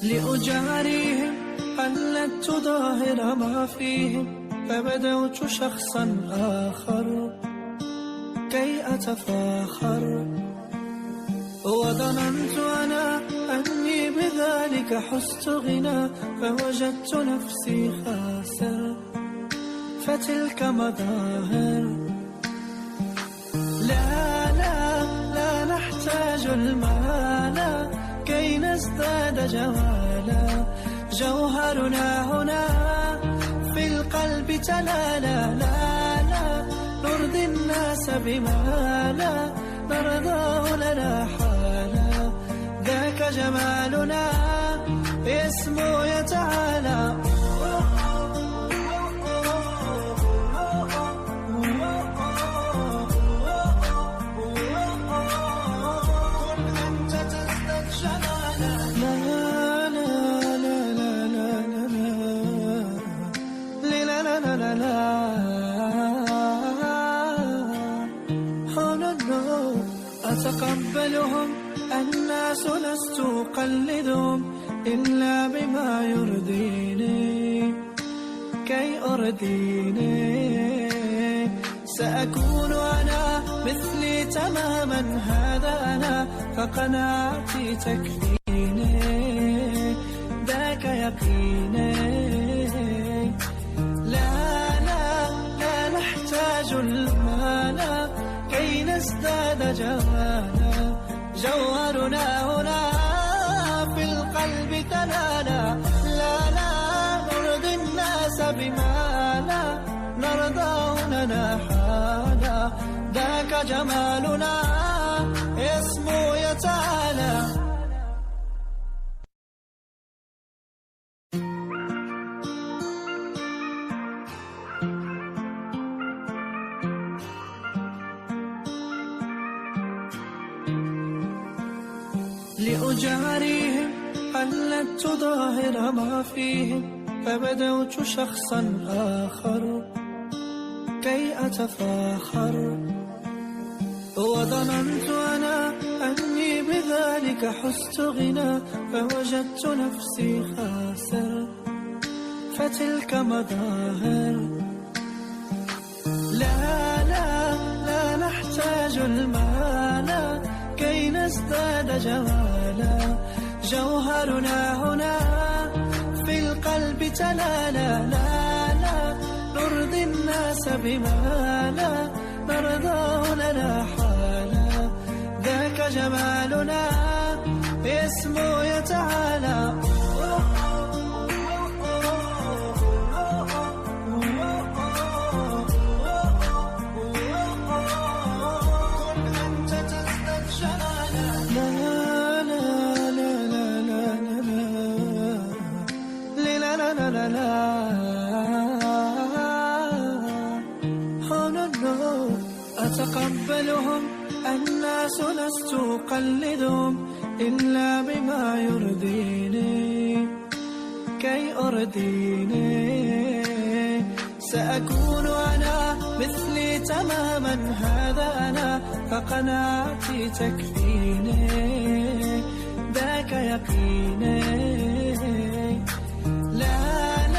لأجاريهم قلدت ظاهر ما فيهم، فبدوت شخصا آخر كي أتفاخر، وظننت أنا أني بذلك حزت غنى، فوجدت نفسي خاسر، فتلك مظاهر. لا لا لا نحتاج المال كي نزداد جمالا، جوهرنا هنا في القلب تلالا. لا لا نرضي الناس بما لا نرضاه لنا حالا، ذاك جمالنا اسمه يتعالى. أتقبلهم الناس لست أقلدهم إلا بما يرضيني كي أرضيني، سأكون أنا مثلي تماما، هذا أنا فقناعتي تكفيني، ذاك يقيني. لا لا لا نحتاج المال كي نزداد جمالا، جوهرنا هنا في القلب تلالا. لا لا نرضي الناس بما لا نرضاه لنا حالا، ذاك جمالنا اسمه يتعالى. لأجاريهم قلدت ظاهر ما فيهم، فبدوت شخصا آخر كي أتفاخر، وظننت أنا أني بذلك حزت غنى، فوجدت نفسي خاسر، فتلك مظاهر. لا لا لا نحتاج المال كي نزداد جمالا، جوهرنا هنا في القلب تلالا. لا لا نرضي الناس بما لا نرضاه لنا حالا، ذاك جمالنا اسمه يتعالى. أتقبلهم الناس لست أقلدهم إلا بما يرضيني كي أرضيني، سأكون أنا مثلي تماما، هذا أنا فقناعتي تكفيني، ذاك يقيني.